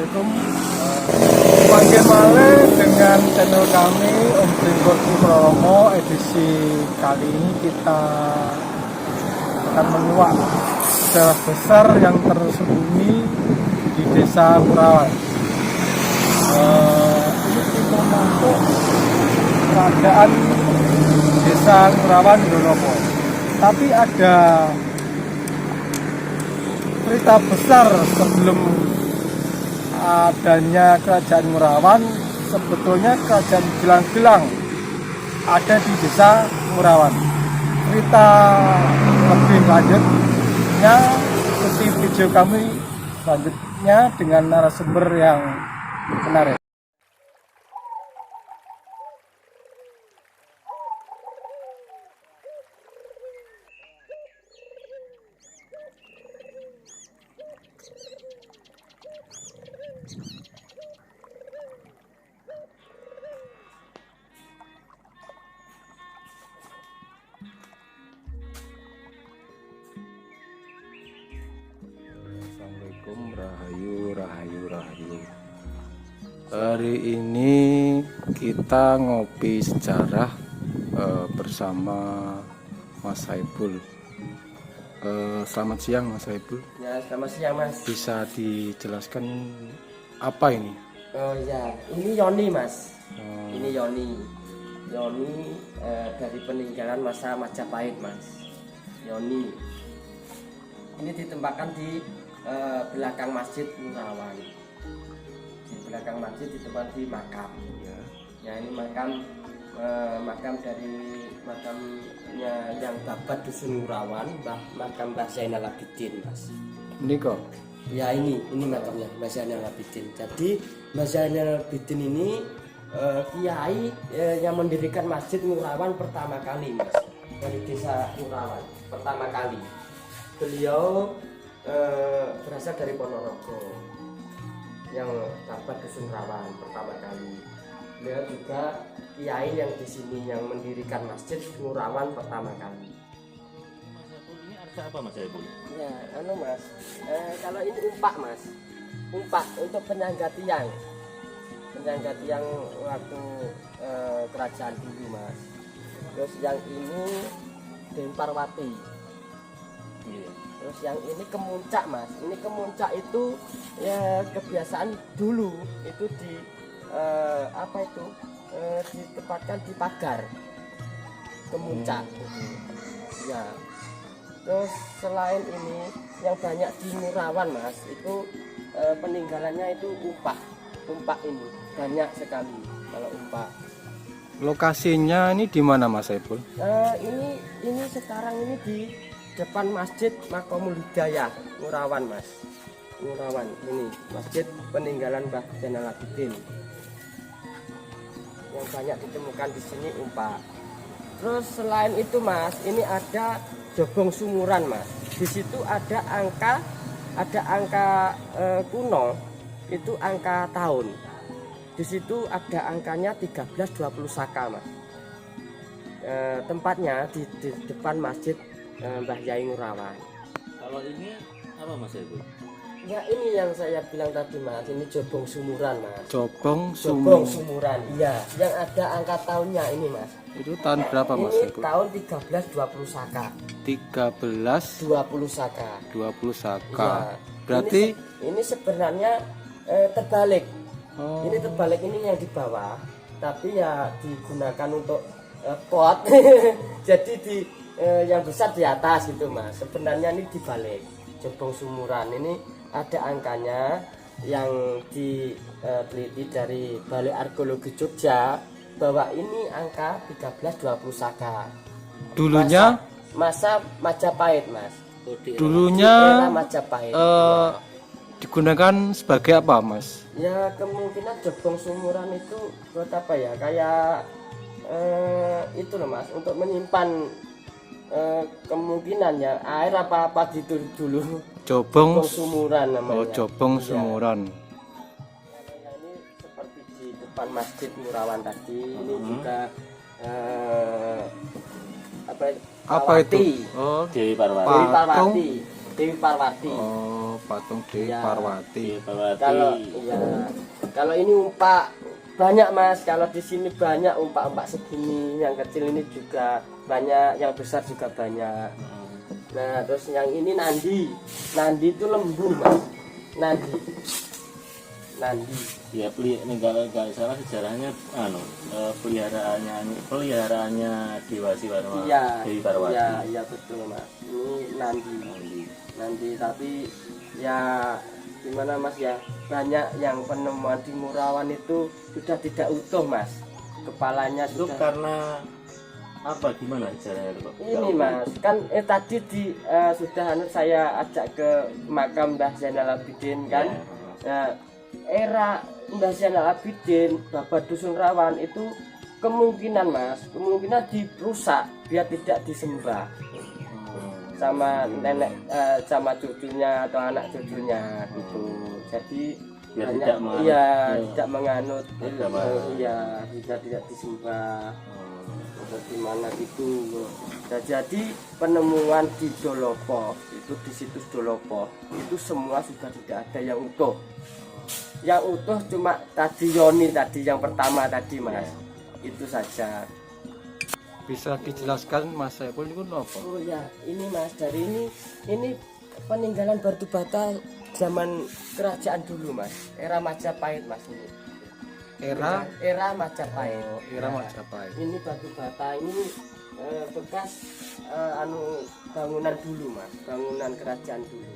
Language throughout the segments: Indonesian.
Assalamualaikum. Panggil Male dengan channel kami Om Jenggot Promo. Edisi kali ini kita akan menguak sejarah besar yang tersembunyi di Desa Ngurawan. Ini kita untuk keadaan Desa Ngurawan Donopo. Tapi ada cerita besar sebelum adanya kerajaan Ngurawan. Sebetulnya kerajaan Gelang-Gelang ada di Desa Ngurawan. Cerita lebih lanjutnya ikuti video kami selanjutnya dengan narasumber yang menarik. Assalamualaikum, rahayu. Hari ini kita ngopi sejarah bersama Mas Saiful. Selamat siang Mas Saiful. Ya, selamat siang Mas. Bisa dijelaskan apa ini? Oh ya, ini Yoni Mas. Ini Yoni. Yoni dari peninggalan masa Majapahit Mas. Yoni. Ini ditempatkan di belakang Masjid Ngurawan. Di belakang masjid ditempati makam. Ya ini makam dari makamnya yang babat dusun Ngurawan, makam Mbah Zainal Abidin Mas. Ini kok? Ya ini makamnya Mbah Zainal Abidin. Jadi Mbah Zainal Abidin ini kiai yang mendirikan Masjid Ngurawan pertama kali Mas, dari Desa Ngurawan pertama kali. Beliau berasal dari Ponorogo yang babat dusun Ngurawan pertama kali. Beliau juga kiai yang di sini yang mendirikan Masjid Ngurawan pertama kali. Ini arca apa Mas Saiful? Ya, Mas. Kalau ini umpak Mas, umpak untuk penyangga tiang waktu kerajaan dulu Mas. Terus yang ini Den Parwati. Terus yang ini kemuncak Mas. Ini kemuncak itu ya kebiasaan dulu itu di ditempatkan di pagar kemuncak. Ya. Terus selain ini yang banyak di Ngurawan Mas, itu peninggalannya itu umpak ini banyak sekali kalau umpak. Lokasinya ini di mana Mas Saiful? Ini sekarang ini di depan Masjid Makomul Hidayah Ngurawan Mas. Ngurawan ini masjid peninggalan Mbah Zainal Abidin. Yang banyak ditemukan di sini umpak. Terus selain itu Mas, ini ada Jobong Sumuran Mas. Di situ ada angka kuno, itu angka tahun. Di situ ada angkanya 1320 Saka Mas. Tempatnya di depan Masjid Mbah Yai Ngurawan. Kalau ini apa Mas Saiful? Ya ini yang saya bilang tadi Mas, ini Jobong Sumuran Mas. Jobong Sumuran, iya. Yang ada angka tahunnya ini Mas. Itu tahun berapa Mas Ini Saiful? tahun 1320 Saka. 1320 Saka. Saka. Ya. Berarti ini sebenarnya terbalik. oh, Ini terbalik, ini yang di bawah, tapi ya digunakan untuk pot. Jadi yang besar di atas gitu Mas. Sebenarnya ini dibalik. Jobong Sumuran ini ada angkanya yang diteliti dari Balai Arkeologi Jogja bahwa ini angka 1320 Saka. dulunya Masa Majapahit Mas. dulunya Era Majapahit. digunakan sebagai apa Mas? Ya kemungkinan Jobong Sumuran itu buat apa ya? Kayak itu loh Mas, untuk menyimpan kemungkinan ya air apa gitu dulu. Jobong Sumuran namanya. Oh, Jobong Iya. Sumuran. Kalau ini seperti di depan Masjid Ngurawan tadi, ini juga Apa itu? Oh, Dewi Parwati. Dewi patung. Parwati. Oh, patung di Iya. Parwati. Parwati. Kalau ini umpak banyak Mas. Kalau di sini banyak umpak-umpak segini. Yang kecil ini juga banyak, yang besar juga banyak. Nah, terus yang ini nandi. Nandi itu lembu Mas. Nandi. Ya ini kalau nggak salah sejarahnya peliharaannya Dewa Siwarma, Iya. Dewi Parwati. Iya betul Mas. Ini nandi tapi ya gimana Mas ya, banyak yang penemuan di Murawan itu sudah tidak utuh Mas, kepalanya Itu sudah. karena apa, gimana caranya itu Pak? Ini Mas kan tadi sudah saya ajak ke makam Mbah Zainal Abidin kan. Nah, era Mbah Zainal Abidin Babat Dusun Rawan itu kemungkinan dirusak biar tidak disembah sama nenek, sama cucunya atau anak cucunya gitu. Jadi Biar banyak- tidak menganut. iya, tidak menganut, Agama. iya, tidak disembah bagaimana gitu. Nah, jadi penemuan di Dolopo itu, di situs Dolopo itu semua sudah tidak ada yang utuh. Yang utuh cuma tadi Yoni tadi yang pertama tadi Mas. Itu saja. Bisa dijelaskan Mas Saiful ini apa? Oh ya, ini Mas, dari ini peninggalan batu bata zaman kerajaan dulu Mas. Era Majapahit Mas ini. Era Majapahit. Era Majapahit. Ini batu bata ini bekas bangunan dulu Mas, bangunan kerajaan dulu.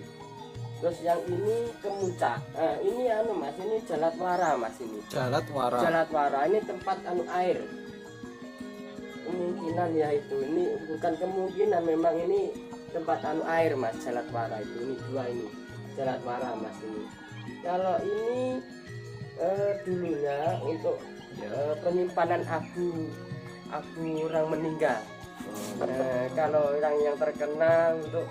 Terus yang ini Kemuncak. Ini Mas, ini Jalatwara Mas ini. Jalatwara. Jalatwara ini tempat air. Kemungkinan ya itu, ini bukan kemungkinan, memang ini tempat air Mas, Jalatwara itu. Ini dua ini Jalatwara Mas ini. Kalau ini dulunya untuk penyimpanan abu orang meninggal. Kalau orang yang terkenal untuk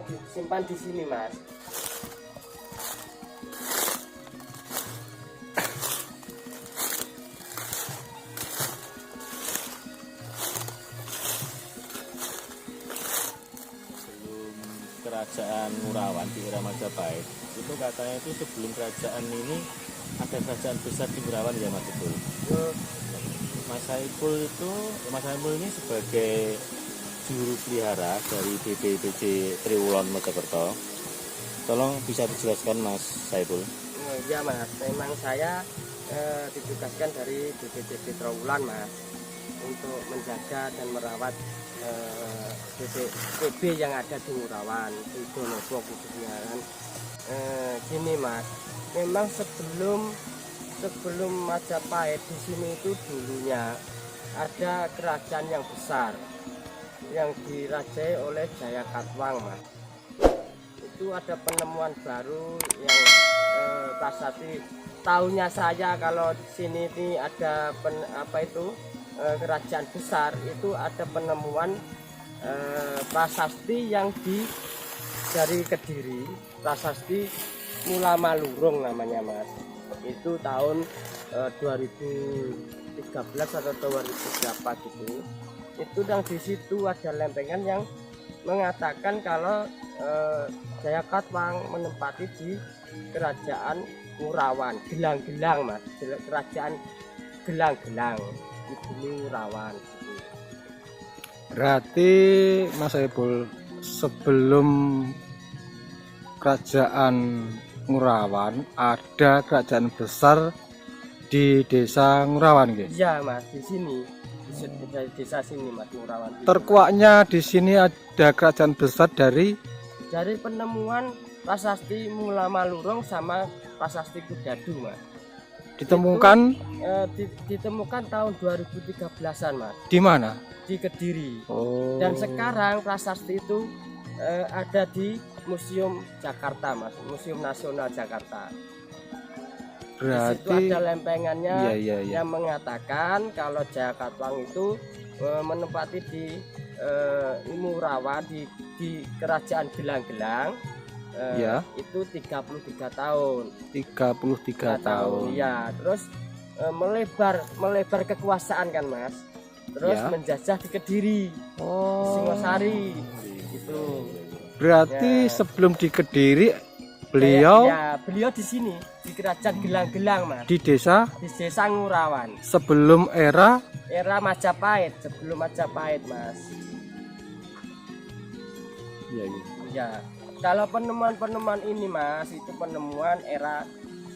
disimpan di sini Mas. Kerajaan Murawan di era Majapahit itu katanya itu sebelum kerajaan ini ada kerajaan besar di Murawan ya Mas Saiful. Mas Saiful ini sebagai juru pelihara dari BPBD Triwulon Mojokerto. Tolong bisa dijelaskan Mas Saiful. Ya Mas, memang saya ditugaskan dari BPBD Triwulon Mas untuk menjaga dan merawat PB yang ada di Murawan, di Dolopo khususnya kan. Gini Mas, memang sebelum Majapahit di sini itu dulunya ada kerajaan yang besar yang dirajai oleh Jayakatwang Mas. Itu ada penemuan baru yang prasasti. Tahunya saya kalau di sini ini ada kerajaan besar, itu ada penemuan prasasti yang dari Kediri, prasasti Mula Malurung namanya Mas. Itu tahun 2013 atau 2004 gitu. Itu yang di situ ada lempengan yang mengatakan kalau Jayakatwang menempati di kerajaan Murawan, Gelang-Gelang Mas, kerajaan Gelang-Gelang di Murawan. Berarti Mas Saiful sebelum kerajaan Murawan ada kerajaan besar di desa Murawan gitu. Iya Mas, di sini di desa sini Mas, Murawan. Terkuaknya di sini ada kerajaan besar dari penemuan prasasti Mula Malurung sama prasasti Kudadu Mas. ditemukan Ditemukan tahun 2013-an Mas. di mana? Di Kediri. Oh. Dan sekarang prasasti itu ada di Museum Jakarta Mas, Museum Nasional Jakarta. Di situ Berarti ada lempengannya iya. yang mengatakan kalau Jayakatwang itu menempati di Murawan di kerajaan Gelang-Gelang. Ya. Itu 33 tahun. 33 tahun. Iya, terus melebar kekuasaan kan Mas. Terus Ya. menjajah di Kediri, Oh. Singosari gitu. Berarti Ya. sebelum di Kediri Beliau beliau di sini di Kerajaan Gelang-Gelang mas, di desa di Desa Ngurawan sebelum era Majapahit, sebelum Majapahit mas. ya, ya. Ya, kalau penemuan ini mas itu penemuan era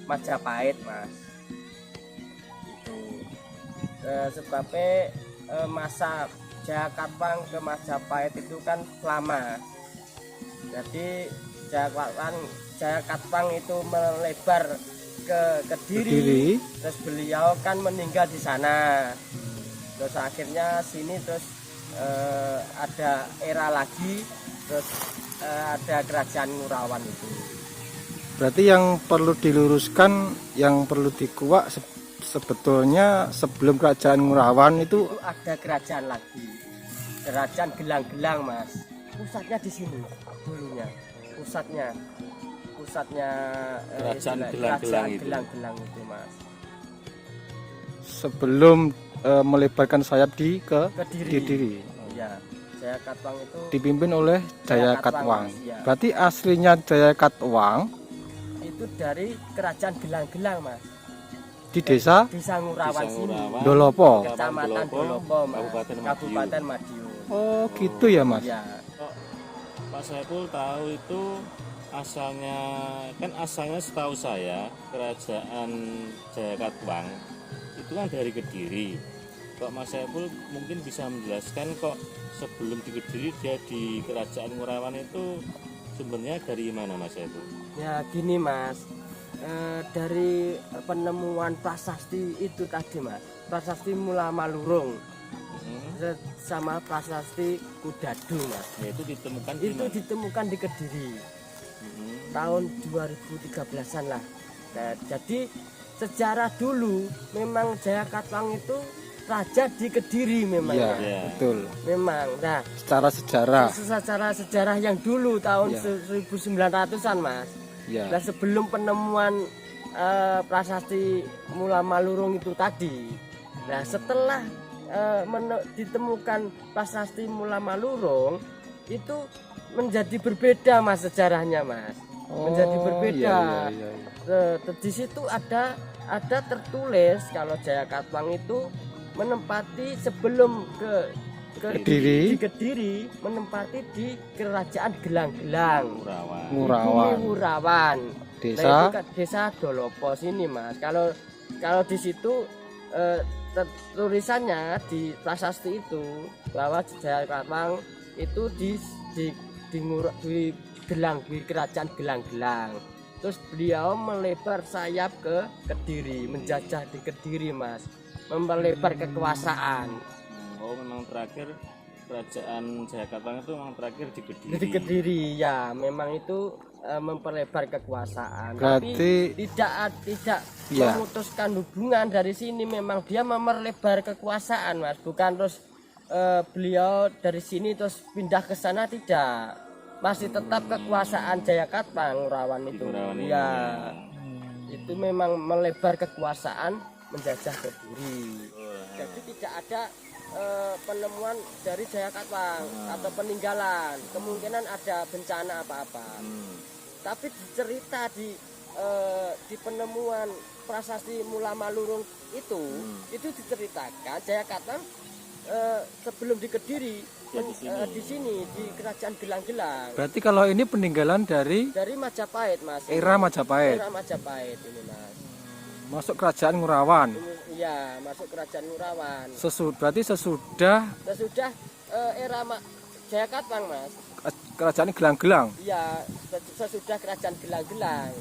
Majapahit mas. Itu sebabnya masa Jayakatwang ke Majapahit itu kan lama. Jadi Jayakatwang itu melebar ke Kediri, terus beliau kan meninggal di sana. Terus akhirnya sini terus ada era lagi, terus ada Kerajaan Ngurawan itu. Berarti yang perlu diluruskan, yang perlu dikuak sebetulnya sebelum Kerajaan Ngurawan itu Ada kerajaan lagi, Kerajaan Gelang-Gelang mas. Pusatnya di sini dulunya, pusatnya Kerajaan Kerajaan Gelang-Gelang itu. Gelang-Gelang itu mas. sebelum melebarkan sayap di Kediri. Kediri. Ya, Jayakatwang itu Dipimpin oleh Jayakatwang, Jayakatwang. Mas, ya. Berarti aslinya Jayakatwang itu dari Kerajaan Gelang-Gelang mas, di desa Desa Ngurawan Desa sini, Ngurawan, Dolopo. Kecamatan Dolopo mas, Kabupaten Kabupaten Madiun. Oh, gitu ya, Mas. Ya, Pak Saiful tahu itu asalnya setahu saya Kerajaan Jayakatwang itu kan dari Kediri. Kok Mas Saiful mungkin bisa menjelaskan kok sebelum di Kediri dia di Kerajaan Ngurawan itu sumbernya dari mana Mas Saiful? ya gini mas, dari penemuan prasasti itu tadi mas, prasasti Mula Malurung sama prasasti Kudadu mas, Itu ditemukan di itu mana? ditemukan di Kediri tahun 2013an lah. Nah, jadi sejarah dulu memang Jayakatwang itu raja di Kediri memang Iya, ya. betul. Memang. Nah, Secara sejarah. secara sejarah yang dulu tahun Ya. 1900-an mas. Ya. Nah, sebelum penemuan prasasti Mula Malurung itu tadi. Nah, setelah ditemukan prasasti Mula Malurung itu menjadi berbeda mas sejarahnya mas. Menjadi berbeda. Iya, iya. Di situ ada tertulis kalau Jayakatwang itu menempati sebelum ke Kediri. di Kediri menempati di Kerajaan Gelang-Gelang Ngurawan. di Ngurawan. Bumi Ngurawan. Desa Nah, itu kan desa Dolopo sini mas. Kalau di situ tulisannya di prasasti itu bahwa Jayakatwang itu di Kerajaan Gelang-Gelang. Terus beliau melebar sayap ke Kediri, menjajah di Kediri mas, melebar kekuasaan. Oh, memang terakhir Kerajaan Jayakatwang itu memang terakhir di Kediri. Di Kediri ya, memang itu memperlebar kekuasaan. Berarti- Tapi tidak Ya. memutuskan hubungan dari sini. Memang dia memperlebar kekuasaan mas, bukan terus beliau dari sini terus pindah ke sana, tidak. Masih tetap kekuasaan Jayakatwang Ngurawan itu. Ngurawan ini, Ya, itu memang melebar kekuasaan menjajah Kediri. Jadi tidak ada penemuan dari Jayakatwang atau peninggalan. Kemungkinan ada bencana apa-apa. Tapi cerita di penemuan prasasti Mula Malurung itu diceritakan Jayakatwang sebelum di Kediri di sini di Kerajaan Gelang-Gelang berarti kalau ini peninggalan dari dari Majapahit mas. era Majapahit. Era Majapahit ini mas. Masuk Kerajaan Ngurawan. Iya, masuk Kerajaan Ngurawan. Berarti sesudah Sesudah era Jayakatwang mas. Kerajaan Gelang-Gelang. Iya, sesudah Kerajaan Gelang-Gelang.